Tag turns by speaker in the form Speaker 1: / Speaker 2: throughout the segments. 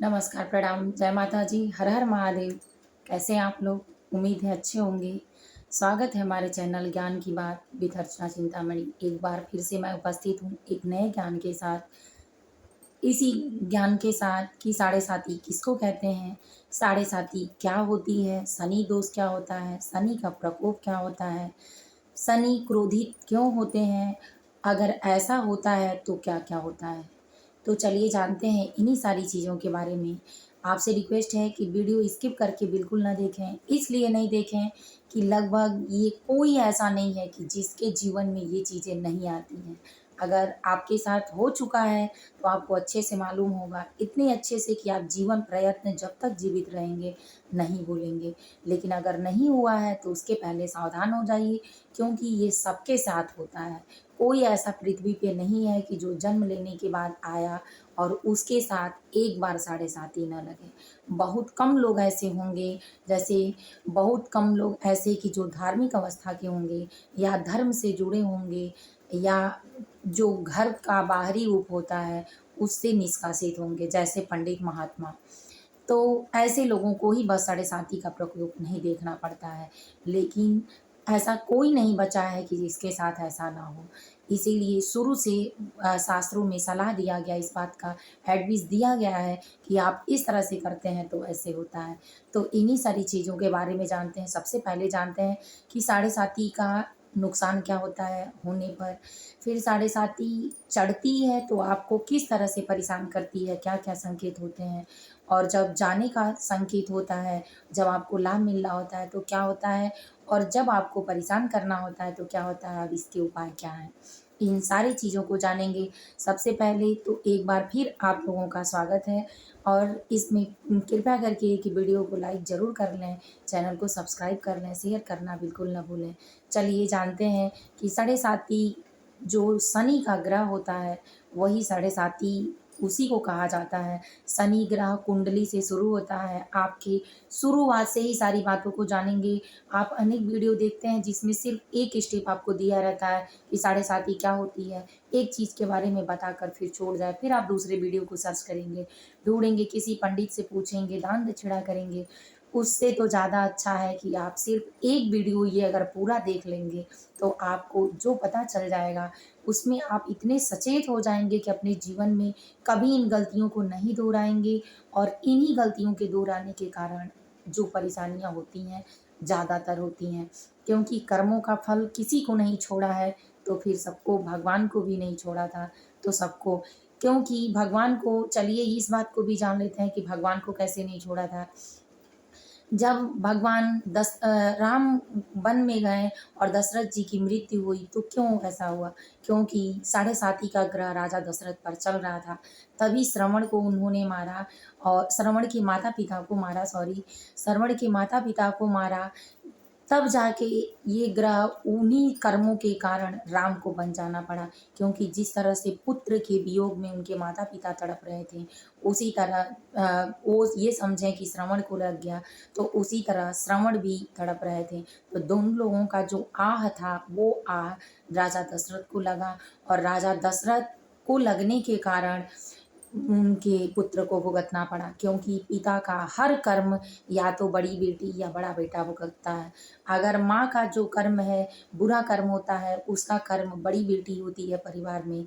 Speaker 1: नमस्कार, प्रणाम, जय माता जी, हर हर महादेव। कैसे हैं आप लोग? उम्मीद है अच्छे होंगे। स्वागत है हमारे चैनल ज्ञान की बात विद अर्चना चिंतामणि। एक बार फिर से मैं उपस्थित हूँ एक नए ज्ञान के साथ। इसी ज्ञान के साथ कि साढ़े साती किसको कहते हैं, साढ़े साती क्या होती है, शनि दोष क्या होता है, शनि का प्रकोप क्या होता है, शनि क्रोधित क्यों होते हैं, अगर ऐसा होता है तो क्या क्या होता है। तो चलिए जानते हैं इन्हीं सारी चीज़ों के बारे में। आपसे रिक्वेस्ट है कि वीडियो स्किप करके बिल्कुल ना देखें। इसलिए नहीं देखें कि लगभग ये कोई ऐसा नहीं है कि जिसके जीवन में ये चीज़ें नहीं आती हैं। अगर आपके साथ हो चुका है तो आपको अच्छे से मालूम होगा, इतने अच्छे से कि आप जीवन प्रयत्न जब तक जीवित रहेंगे नहीं भूलेंगे। लेकिन अगर नहीं हुआ है तो उसके पहले सावधान हो जाइए, क्योंकि ये सबके साथ होता है। कोई ऐसा पृथ्वी पे नहीं है कि जो जन्म लेने के बाद आया और उसके साथ एक बार साढ़े साती न लगे। बहुत कम लोग ऐसे होंगे, जैसे बहुत कम लोग ऐसे कि जो धार्मिक अवस्था के होंगे या धर्म से जुड़े होंगे या जो घर का बाहरी रूप होता है उससे निष्कासित होंगे, जैसे पंडित महात्मा। तो ऐसे लोगों को ही बस साढ़े साती का प्रकोप नहीं देखना पड़ता है। लेकिन ऐसा कोई नहीं बचा है कि जिसके साथ ऐसा ना हो। इसीलिए शुरू से शास्त्रों में सलाह दिया गया, इस बात का एडवाइस दिया गया है कि आप इस तरह से करते हैं तो ऐसे होता है। तो इन्हीं सारी चीज़ों के बारे में जानते हैं। सबसे पहले जानते हैं कि साढ़े साती का नुकसान क्या होता है होने पर। फिर साढ़े साती चढ़ती है तो आपको किस तरह से परेशान करती है, क्या-क्या संकेत होते हैं। और जब जाने का संकेत होता है, जब आपको लाभ मिल रहा होता है तो क्या होता है, और जब आपको परेशान करना होता है तो क्या होता है, अब इसके उपाय क्या हैं। इन सारी चीज़ों को जानेंगे। सबसे पहले तो एक बार फिर आप लोगों का स्वागत है और इसमें कृपया करके कि वीडियो को लाइक ज़रूर कर लें, चैनल को सब्सक्राइब कर लें, शेयर करना बिल्कुल ना भूलें। चलिए जानते हैं कि साढ़े साती जो शनि का ग्रह होता है, वही साढ़े साती उसी को कहा जाता है। शनि ग्रह कुंडली से शुरू होता है। आपकी शुरुआत से ही सारी बातों को जानेंगे। आप अनेक वीडियो देखते हैं जिसमें सिर्फ़ एक स्टेप आपको दिया रहता है कि साढ़े साती क्या होती है। एक चीज़ के बारे में बताकर फिर छोड़ जाए, फिर आप दूसरे वीडियो को सर्च करेंगे, ढूँढेंगे, किसी पंडित से पूछेंगे, दान-दक्षिणा करेंगे। उससे तो ज़्यादा अच्छा है कि आप सिर्फ़ एक वीडियो ये अगर पूरा देख लेंगे, तो आपको जो पता चल जाएगा, उसमें आप इतने सचेत हो जाएँगे कि अपने जीवन में कभी इन गलतियों को नहीं दोहराएँगे। और इन्हीं गलतियों के दोहराने के कारण जो परेशानियाँ होती हैं, ज़्यादातर होती हैं। क्योंकि कर्मों का फल किसी को नहीं छोड़ा है, तो फिर सबको, भगवान को भी नहीं छोड़ा था, तो सबको, क्योंकि भगवान को, चलिए इस बात को भी जान लेते हैं कि भगवान को कैसे नहीं छोड़ा था। जब भगवान राम वन में गए और दशरथ जी की मृत्यु हुई तो क्यों ऐसा हुआ? क्योंकि साढ़े साती का ग्रह राजा दशरथ पर चल रहा था। तभी श्रवण को उन्होंने मारा और श्रवण के माता-पिता को मारा, सॉरी, श्रवण के माता-पिता को मारा। तब जाके ये ग्रह उन्हीं कर्मों के कारण राम को बन जाना पड़ा, क्योंकि जिस तरह से पुत्र के वियोग में उनके माता-पिता तड़प रहे थे, उसी तरह वो ये समझें कि श्रवण को लग गया, तो उसी तरह श्रवण भी तड़प रहे थे। तो दोनों लोगों का जो आह था, वो आह राजा दशरथ को लगा और राजा दशरथ को लगने के कारण उनके पुत्र को भुगतना पड़ा, क्योंकि पिता का हर कर्म या तो बड़ी बेटी या बड़ा बेटा भुगतता है। अगर माँ का जो कर्म है, बुरा कर्म होता है, उसका कर्म बड़ी बेटी होती है परिवार में,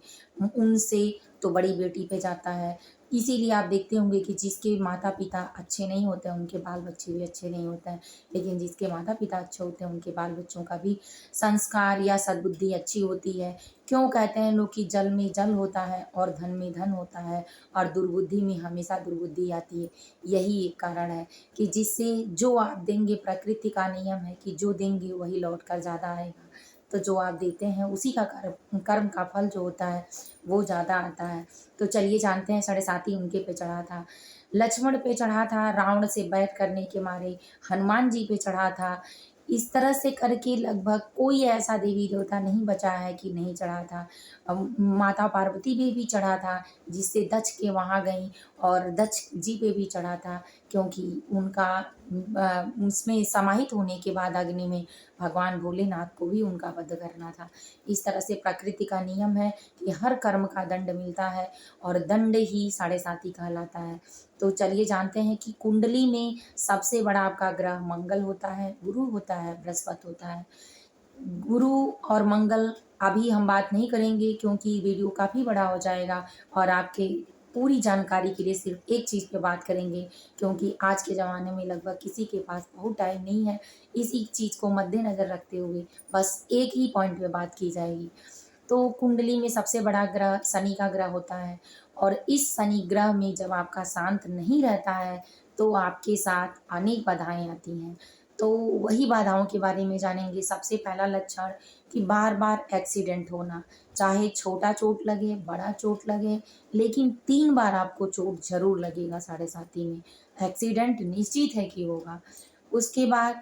Speaker 1: उनसे तो बड़ी बेटी पे जाता है। इसीलिए आप देखते होंगे कि जिसके माता-पिता अच्छे नहीं होते हैं, उनके बाल-बच्चे भी अच्छे नहीं होते हैं। लेकिन जिसके माता-पिता अच्छे होते हैं, उनके बाल-बच्चों का भी संस्कार या सद्बुद्धि अच्छी होती है। क्यों कहते हैं लोग कि जल में जल होता है और धन में धन होता है और दुर्बुद्धि में हमेशा दुर्बुद्धि आती है। यही एक कारण है कि जिससे जो आप देंगे, प्रकृति का नियम है कि जो देंगे वही लौट कर ज़्यादा आएगा। तो जो आप देते हैं उसी का कर्म कर्म का फल जो होता है वो ज़्यादा आता है। तो चलिए जानते हैं, साढ़े साती उनके पे चढ़ा था, लक्ष्मण पे चढ़ा था, रावण से बैर करने के मारे, हनुमान जी पे चढ़ा था। इस तरह से करके लगभग कोई ऐसा देवी देवता नहीं बचा है कि नहीं चढ़ा था। माता पार्वती पे भी चढ़ा था, जिससे दक्ष के वहाँ गईं और दक्ष जी पे भी चढ़ा था, क्योंकि उनका उसमें समाहित होने के बाद अग्नि में भगवान भोलेनाथ को भी उनका वध करना था। इस तरह से प्रकृति का नियम है कि हर कर्म का दंड मिलता है और दंड ही साढ़े साती कहलाता है। तो चलिए जानते हैं कि कुंडली में सबसे बड़ा आपका ग्रह मंगल होता है, गुरु होता है, बृहस्पति होता है। गुरु और मंगल अभी हम बात नहीं करेंगे, क्योंकि वीडियो काफ़ी बड़ा हो जाएगा और आपके पूरी जानकारी के लिए सिर्फ एक चीज़ पे बात करेंगे, क्योंकि आज के ज़माने में लगभग किसी के पास बहुत टाइम नहीं है। इसी चीज़ को मद्देनज़र रखते हुए बस एक ही पॉइंट पे बात की जाएगी। तो कुंडली में सबसे बड़ा ग्रह शनि का ग्रह होता है, और इस शनि ग्रह में जब आपका शांत नहीं रहता है तो आपके साथ अनेक बाधाएं आती हैं। तो वही बाधाओं के बारे में जानेंगे। सबसे पहला लक्षण कि बार बार एक्सीडेंट होना, चाहे छोटा चोट लगे बड़ा चोट लगे, लेकिन 3 बार आपको चोट जरूर लगेगा साढ़े साती में। एक्सीडेंट निश्चित है कि होगा। उसके बाद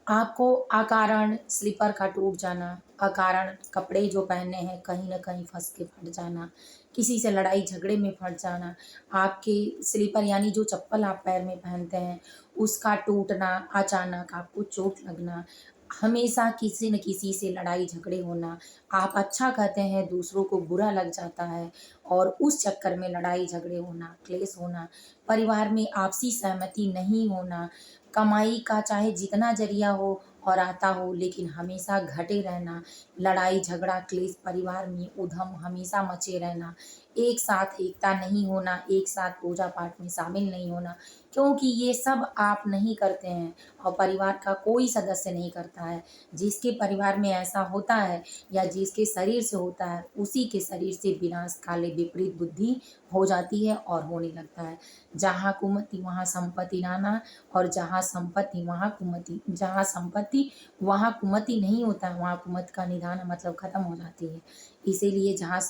Speaker 1: आपको अकारण स्लीपर का टूट जाना, अकारण कपड़े जो पहने हैं कहीं न कहीं फँस के फट जाना, किसी से लड़ाई झगड़े में फट जाना, आपके स्लीपर यानी जो चप्पल आप पैर में पहनते हैं उसका टूटना, अचानक आपको चोट लगना, हमेशा किसी न किसी से लड़ाई झगड़े होना, आप अच्छा कहते हैं दूसरों को बुरा लग जाता है और उस चक्कर में लड़ाई झगड़े होना, क्लेश होना, परिवार में आपसी सहमति नहीं होना, कमाई का चाहे जितना ज़रिया हो और आता हो लेकिन हमेशा घटे रहना, लड़ाई झगड़ा क्लेश परिवार में उधम हमेशा मचे रहना, एक साथ एकता नहीं होना, एक साथ पूजा पाठ में शामिल नहीं होना, क्योंकि ये सब आप नहीं करते हैं और परिवार का कोई सदस्य नहीं करता है। जिसके परिवार में ऐसा होता है या जिसके शरीर से होता है उसी के शरीर से विनाश काले विपरीत बुद्धि हो जाती है और होने लगता है। जहाँ कुमति वहाँ संपत्ति नाना, और जहाँ संपत्ति वहाँ कुमति, जहाँ संपत्ति वहाँ कुमति नहीं होता है, वहाँ कुमत का निदान मतलब खत्म हो जाती है। इसीलिए जहाँ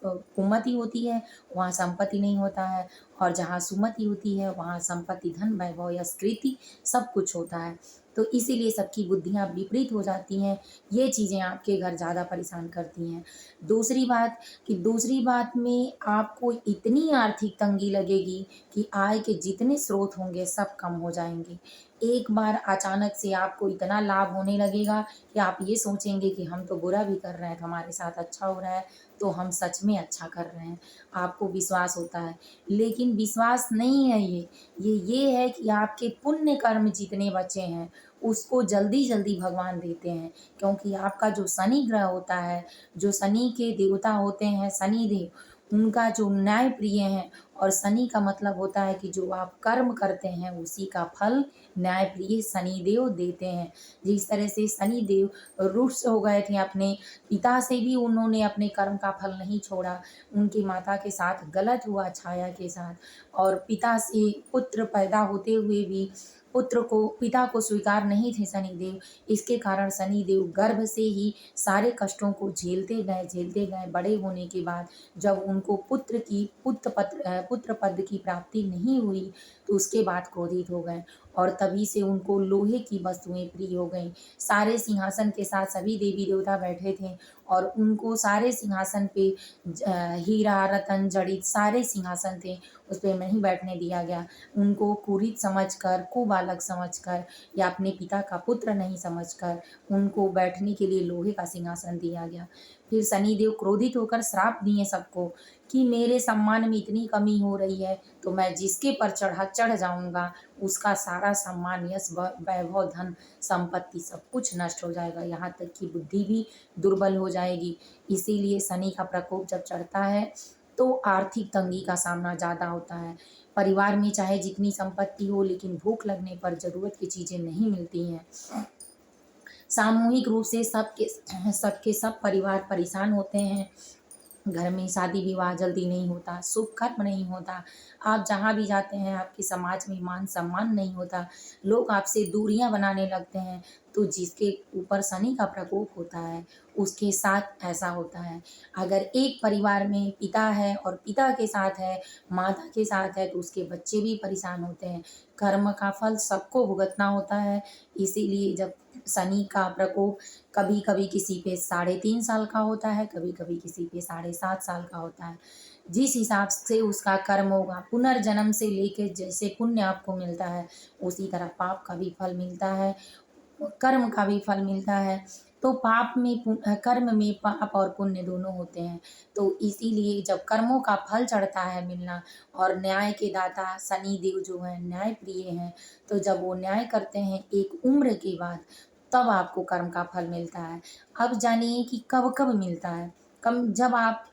Speaker 1: कुमति होती है वहाँ संपत्ति नहीं होता है, और जहाँ सुमति होती है वहाँ संपत्ति धन वैभव यश कीर्ति सब कुछ होता है। तो इसीलिए सबकी बुद्धियाँ विपरीत हो जाती हैं। ये चीज़ें आपके घर ज़्यादा परेशान करती हैं। दूसरी बात में आपको इतनी आर्थिक तंगी लगेगी कि आय के जितने स्रोत होंगे सब कम हो जाएंगे। एक बार अचानक से आपको इतना लाभ होने लगेगा कि आप ये सोचेंगे कि हम तो बुरा भी कर रहे हैं तो हमारे साथ अच्छा हो रहा है, तो हम सच में अच्छा कर रहे हैं। आपको विश्वास होता है, लेकिन विश्वास नहीं है ये है कि आपके पुण्य कर्म जितने बचे हैं उसको जल्दी जल्दी भगवान देते हैं, क्योंकि आपका जो शनि ग्रह होता है, जो शनि के देवता होते हैं शनि देव, उनका जो न्याय प्रिय है, और शनि का मतलब होता है कि जो आप कर्म करते हैं उसी का फल न्याय प्रिय शनिदेव देते हैं। जिस तरह से शनिदेव रुष्ट हो गए थे अपने पिता से भी, उन्होंने अपने कर्म का फल नहीं छोड़ा, उनकी माता के साथ गलत हुआ छाया के साथ, और पिता से पुत्र पैदा होते हुए भी पिता को स्वीकार नहीं थे शनिदेव। इसके कारण शनिदेव गर्भ से ही सारे कष्टों को झेलते गए। बड़े होने के बाद जब उनको पुत्र पद की प्राप्ति नहीं हुई तो उसके बाद क्रोधित हो गए, और तभी से उनको लोहे की वस्तुएं प्रिय हो गईं। सारे सिंहासन के साथ सभी देवी देवता बैठे थे और उनको सारे सिंहासन पे हीरा रतन जड़ित सारे सिंहासन थे, उस पर नहीं बैठने दिया गया। उनको कुरीत समझकर, कुबालक समझकर या अपने पिता का पुत्र नहीं समझकर उनको बैठने के लिए लोहे का सिंहासन दिया गया। फिर शनिदेव क्रोधित होकर श्राप दिए सबको कि मेरे सम्मान में इतनी कमी हो रही है तो मैं जिसके पर चढ़ जाऊंगा उसका सारा सम्मान यश वैभव धन संपत्ति सब कुछ नष्ट हो जाएगा, यहाँ तक कि बुद्धि भी दुर्बल हो जाएगी। इसीलिए शनि का प्रकोप जब चढ़ता है तो आर्थिक तंगी का सामना ज़्यादा होता है। परिवार में चाहे जितनी संपत्ति हो लेकिन भूख लगने पर ज़रूरत की चीज़ें नहीं मिलती हैं। सामूहिक रूप से सबके सब परिवार परेशान होते हैं। घर में शादी विवाह जल्दी नहीं होता, शुभ कर्म नहीं होता, आप जहाँ भी जाते हैं आपके समाज में मान सम्मान नहीं होता, लोग आपसे दूरियां बनाने लगते हैं। तो जिसके ऊपर शनि का प्रकोप होता है उसके साथ ऐसा होता है। अगर एक परिवार में पिता है और पिता के साथ है, माता के साथ है, तो उसके बच्चे भी परेशान होते हैं। कर्म का फल सबको भुगतना होता है। इसीलिए जब शनि का प्रकोप कभी कभी किसी पे 3.5 साल का होता है, कभी कभी किसी पे 7.5 साल का होता है। जिस हिसाब से उसका कर्म होगा, पुनर्जन्म से लेके जैसे पुण्य आपको मिलता है उसी तरह पाप का भी फल मिलता है, कर्म का भी फल मिलता है। तो कर्म में पाप और पुण्य दोनों होते हैं। तो इसीलिए जब कर्मों का फल चढ़ता है मिलना, और न्याय के दाता शनि देव जो हैं न्याय प्रिय हैं, तो जब वो न्याय करते हैं एक उम्र के बाद, तब आपको कर्म का फल मिलता है। अब जानिए कि कब कब मिलता है। कम जब आप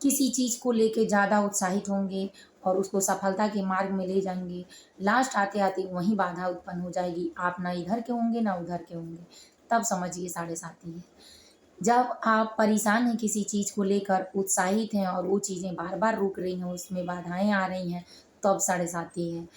Speaker 1: किसी चीज़ को लेके ज़्यादा उत्साहित होंगे और उसको सफलता के मार्ग में ले जाएंगे, लास्ट आते आते वहीं बाधा उत्पन्न हो जाएगी, आप ना इधर के होंगे ना उधर के होंगे, तब समझिए 7.5 है। जब आप परेशान हैं किसी चीज़ को लेकर, उत्साहित हैं और वो चीज़ें बार बार रुक रही हैं, उसमें बाधाएं आ रही हैं, तब 7.5 है।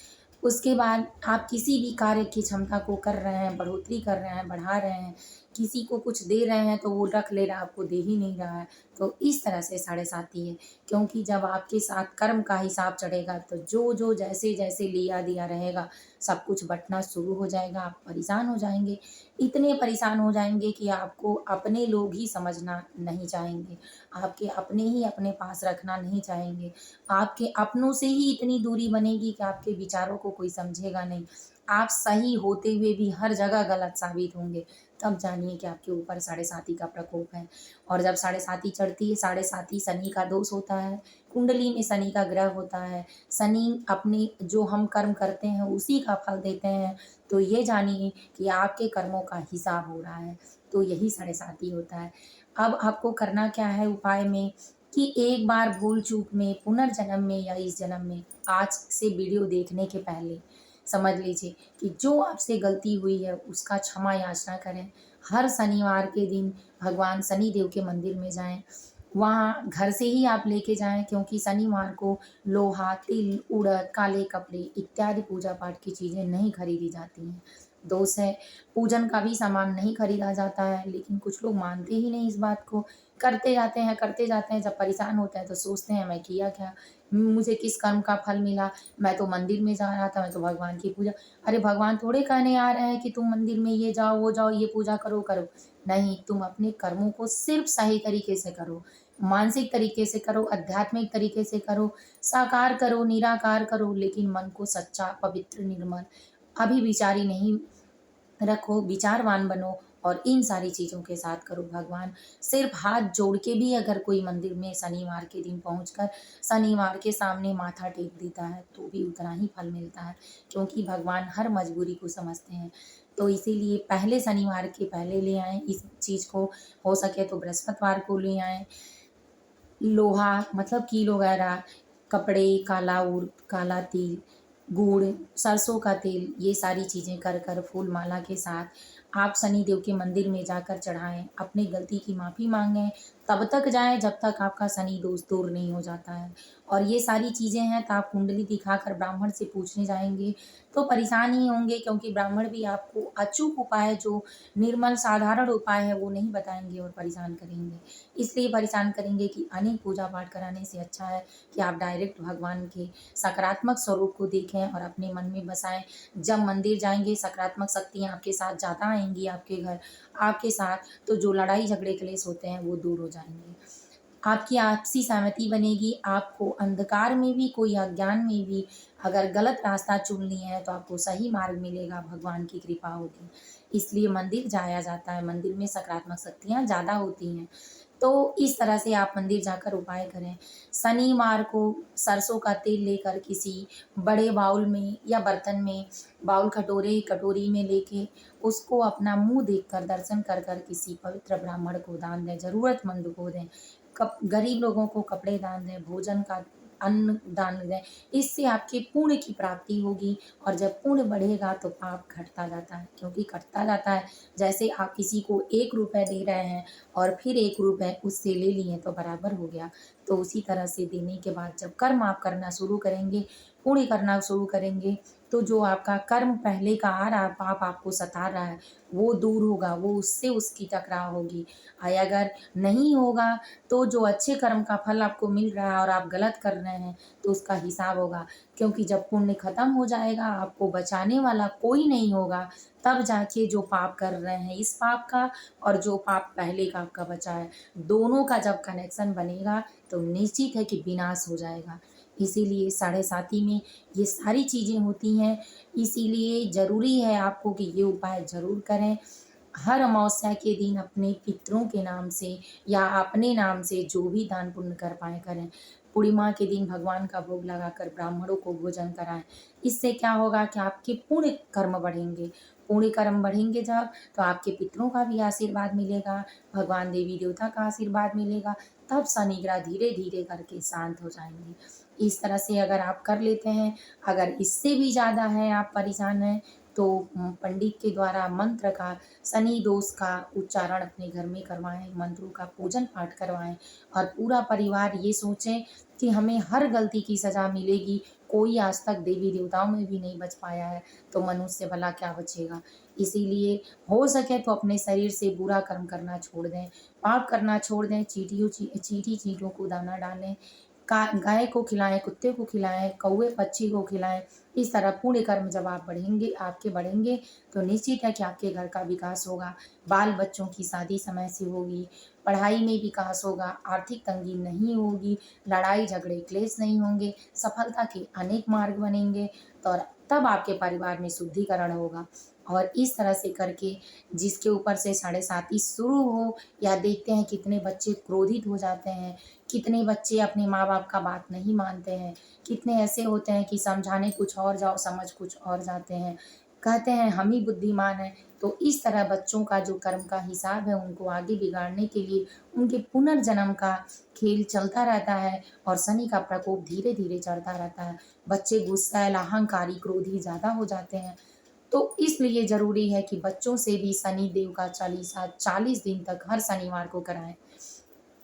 Speaker 1: उसके बाद आप किसी भी कार्य की क्षमता को कर रहे हैं, बढ़ोतरी कर रहे हैं, बढ़ा रहे हैं, किसी को कुछ दे रहे हैं तो वो रख ले रहा है, आपको दे ही नहीं रहा है, तो इस तरह से 7.5 है। क्योंकि जब आपके साथ कर्म का हिसाब चढ़ेगा तो जो जो जैसे जैसे लिया दिया रहेगा, सब कुछ बँटना शुरू हो जाएगा, आप परेशान हो जाएंगे। इतने परेशान हो जाएंगे कि आपको अपने लोग ही समझना नहीं चाहेंगे, आपके अपने ही अपने पास रखना नहीं चाहेंगे, आपके अपनों से ही इतनी दूरी बनेगी कि आपके विचारों को कोई समझेगा नहीं। आप सही होते हुए भी हर जगह गलत साबित होंगे। तब जानिए कि आपके ऊपर 7.5 का प्रकोप है। और जब 7.5 चढ़ती है, 7.5 शनि का दोष होता है, कुंडली में शनि का ग्रह होता है। शनि अपने जो हम कर्म करते हैं उसी का फल देते हैं। तो ये जानिए कि आपके कर्मों का हिसाब हो रहा है। तो यही 7.5 होता है। अब आपको करना क्या है उपाय में, कि एक बार भूल चूक में पुनर्जन्म में या इस जन्म में, आज से वीडियो देखने के पहले समझ लीजिए कि जो आपसे गलती हुई है उसका क्षमा याचना करें। हर शनिवार के दिन भगवान शनि देव के मंदिर में जाएं, वहाँ घर से ही आप लेके जाएं, क्योंकि शनिवार को लोहा, तिल, उड़द, काले कपड़े इत्यादि पूजा पाठ की चीज़ें नहीं खरीदी जाती हैं। दोष है, पूजन का भी सामान नहीं खरीदा जाता है, लेकिन कुछ लोग मानते ही नहीं इस बात को, करते जाते हैं, जब परेशान होते हैं तो सोचते हैं मैं किया क्या, मुझे किस कर्म का फल मिला, मैं तो मंदिर में जा रहा था, मैं तो भगवान की पूजा। अरे भगवान थोड़े कहने आ रहे हैं कि तुम मंदिर में ये जाओ वो जाओ, ये पूजा करो करो। नहीं, तुम अपने कर्मों को सिर्फ सही तरीके से करो, मानसिक तरीके से करो, आध्यात्मिक तरीके से करो, साकार करो, निराकार करो, लेकिन मन को सच्चा, पवित्र, निर्मल, अभी विचारी नहीं रखो, विचारवान बनो, और इन सारी चीज़ों के साथ करो। भगवान सिर्फ हाथ जोड़ के भी अगर कोई मंदिर में शनिवार के दिन पहुंचकर शनिवार के सामने माथा टेक देता है तो भी उतना ही फल मिलता है, क्योंकि भगवान हर मजबूरी को समझते हैं। तो इसीलिए पहले शनिवार के पहले ले आएं इस चीज़ को, हो सके तो बृहस्पतिवार को ले आएं। लोहा मतलब कील वगैरह, कपड़े, काला उर्द, काला तिल, गुड़, सरसों का तेल, ये सारी चीज़ें कर कर फूल माला के साथ आप शनिदेव के मंदिर में जाकर चढ़ाएं, अपनी गलती की माफ़ी मांगें, तब तक जाएं जब तक आपका शनि दोष दूर नहीं हो जाता है। और ये सारी चीज़ें हैं तो आप कुंडली दिखाकर ब्राह्मण से पूछने जाएंगे तो परेशान ही होंगे, क्योंकि ब्राह्मण भी आपको अचूक उपाय, जो निर्मल साधारण उपाय है, वो नहीं बताएंगे और परेशान करेंगे। इसलिए परेशान करेंगे कि अनेक पूजा पाठ कराने से अच्छा है कि आप डायरेक्ट भगवान के सकारात्मक स्वरूप को देखें और अपने मन में बसाएं। जब मंदिर जाएंगे सकारात्मक शक्तियाँ आपके साथ ज़्यादा आएंगी, आपके घर, आपके साथ, तो जो लड़ाई झगड़े क्लेश होते हैं वो दूर हो जाएंगे। आपकी आपसी सहमति बनेगी। आपको अंधकार में भी, कोई अज्ञान में भी अगर गलत रास्ता चुन लिए हैं तो आपको सही मार्ग मिलेगा, भगवान की कृपा होगी। इसलिए मंदिर जाया जाता है, मंदिर में सकारात्मक शक्तियाँ ज़्यादा होती हैं। तो इस तरह से आप मंदिर जाकर उपाय करें। शनिवार को सरसों का तेल लेकर किसी बड़े बाउल में या बर्तन में, बाउल कटोरे कटोरी में लेके उसको अपना मुंह देखकर, दर्शन कर कर किसी पवित्र ब्राह्मण को दान दें, ज़रूरतमंद को दें, गरीब लोगों को कपड़े दान दें, भोजन का अन्न दान दें। इससे आपके पुण्य की प्राप्ति होगी, और जब पुण्य बढ़ेगा तो पाप घटता जाता है, क्योंकि घटता जाता है। जैसे आप किसी को 1 रुपए दे रहे हैं और फिर 1 रुपए उससे ले लिए तो बराबर हो गया। तो उसी तरह से देने के बाद जब कर्म आप करना शुरू करेंगे, पुण्य करना शुरू करेंगे, तो जो आपका कर्म पहले का आ रहा पाप आपको सता रहा है वो दूर होगा, वो उससे उसकी टकराव होगी। अगर नहीं होगा तो जो अच्छे कर्म का फल आपको मिल रहा है और आप गलत कर रहे हैं तो उसका हिसाब होगा। क्योंकि जब पुण्य खत्म हो जाएगा, आपको बचाने वाला कोई नहीं होगा, तब जाके जो पाप कर रहे हैं इस पाप का और जो पाप पहले का आपका बचा है, दोनों का जब कनेक्शन बनेगा तो निश्चित है कि विनाश हो जाएगा। इसीलिए साढ़े साती में ये सारी चीज़ें होती हैं, इसीलिए ज़रूरी है आपको कि ये उपाय ज़रूर करें। हर अमावस्या के दिन अपने पितरों के नाम से या अपने नाम से जो भी दान पुण्य कर पाएँ करें। पूर्णिमा के दिन भगवान का भोग लगाकर ब्राह्मणों को भोजन कराएँ। इससे क्या होगा कि आपके पुण्य कर्म बढ़ेंगे। पुण्य कर्म बढ़ेंगे जब, तो आपके पितरों का भी आशीर्वाद मिलेगा, भगवान देवी देवता का आशीर्वाद मिलेगा, तब शनि ग्रह धीरे-धीरे करके शांत हो जाएँगे। इस तरह से अगर आप कर लेते हैं, अगर इससे भी ज़्यादा है आप परेशान हैं, तो पंडित के द्वारा मंत्र का, शनि दोष का उच्चारण अपने घर में करवाएँ, मंत्रों का पूजन पाठ करवाएँ और पूरा परिवार ये सोचें कि हमें हर गलती की सज़ा मिलेगी। कोई आज तक देवी-देवताओं में भी नहीं बच पाया है, तो मनुष्य भला क्या बचेगा? इसीलिए हो सके तो अपने शरीर से बुरा कर्म करना छोड़ दें, पाप करना छोड़ दें, चींटी-चींटों को दाना डालें, का गाय को खिलाएँ, कुत्ते को खिलाएँ, कौवे पक्षी को खिलाएँ। इस तरह पुण्य कर्म जब आप बढ़ेंगे आपके बढ़ेंगे तो निश्चित है कि आपके घर का विकास होगा, बाल बच्चों की शादी समय से होगी, पढ़ाई में विकास होगा, आर्थिक तंगी नहीं होगी, लड़ाई झगड़े क्लेश नहीं होंगे, सफलता के अनेक मार्ग बनेंगे और तब आपके परिवार में शुद्धिकरण होगा। और इस तरह से करके जिसके ऊपर से साढ़े साती शुरू हो या देखते हैं कितने बच्चे क्रोधित हो जाते हैं, कितने बच्चे अपने माँ-बाप का बात नहीं मानते हैं, कितने ऐसे होते हैं कि समझाने कुछ और जाओ समझ कुछ और जाते हैं, कहते हैं हम ही बुद्धिमान हैं। तो इस तरह बच्चों का जो कर्म का हिसाब है उनको आगे बिगाड़ने के लिए उनके पुनर्जन्म का खेल चलता रहता है और शनि का प्रकोप धीरे-धीरे चढ़ता रहता है। बच्चे गुस्सैल, अहंकारी, क्रोधी ज़्यादा हो जाते हैं। तो इसलिए ज़रूरी है कि बच्चों से भी शनि देव का चालीसा 40 दिन तक हर शनिवार को कराएँ।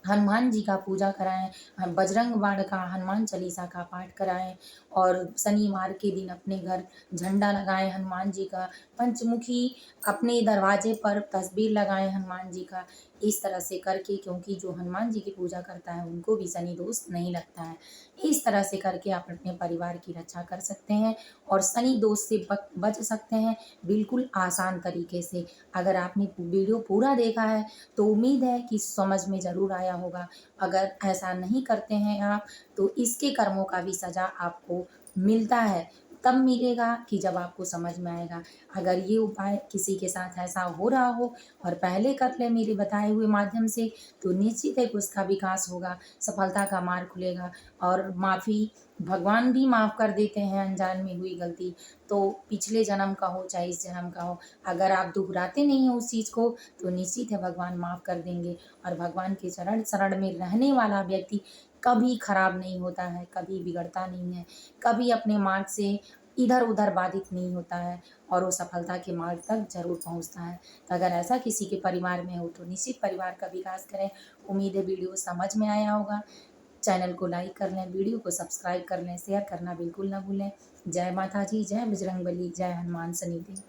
Speaker 1: हनुमान जी का पूजा कराएँ, बजरंग बाण का, हनुमान चालीसा का पाठ कराएँ और शनिवार के दिन अपने घर झंडा लगाएँ हनुमान जी का, पंचमुखी अपने दरवाजे पर तस्वीर लगाएँ हनुमान जी का। इस तरह से करके, क्योंकि जो हनुमान जी की पूजा करता है उनको भी शनि दोष नहीं लगता है। इस तरह से करके आप अपने परिवार की रक्षा कर सकते हैं और शनि दोष से बच सकते हैं बिल्कुल आसान तरीके से। अगर आपने वीडियो पूरा देखा है तो उम्मीद है कि समझ में ज़रूर आया होगा। अगर ऐसा नहीं करते हैं आप तो इसके कर्मों का भी सज़ा आपको मिलता है। तब मिलेगा कि जब आपको समझ में आएगा। अगर ये उपाय किसी के साथ ऐसा हो रहा हो और पहले कर ले मेरे बताए हुए माध्यम से, तो निश्चित है कि उसका विकास होगा, सफलता का मार्ग खुलेगा और माफ़ी भगवान भी माफ़ कर देते हैं अनजान में हुई गलती, तो पिछले जन्म का हो चाहे इस जन्म का हो। अगर आप दोहराते नहीं हैं उस चीज़ को तो निश्चित है भगवान माफ़ कर देंगे और भगवान के चरण शरण में रहने वाला व्यक्ति कभी खराब नहीं होता है, कभी बिगड़ता नहीं है, कभी अपने मार्ग से इधर-उधर बाधित नहीं होता है और वो सफलता के मार्ग तक ज़रूर पहुँचता है। तो अगर ऐसा किसी के परिवार में हो तो निश्चित परिवार का विकास करें। उम्मीद है वीडियो समझ में आया होगा। चैनल को लाइक कर लें, वीडियो को सब्सक्राइब कर लें, शेयर करना बिल्कुल ना भूलें। जय माता जी, जय बजरंगबली, जय हनुमान शनिदेव।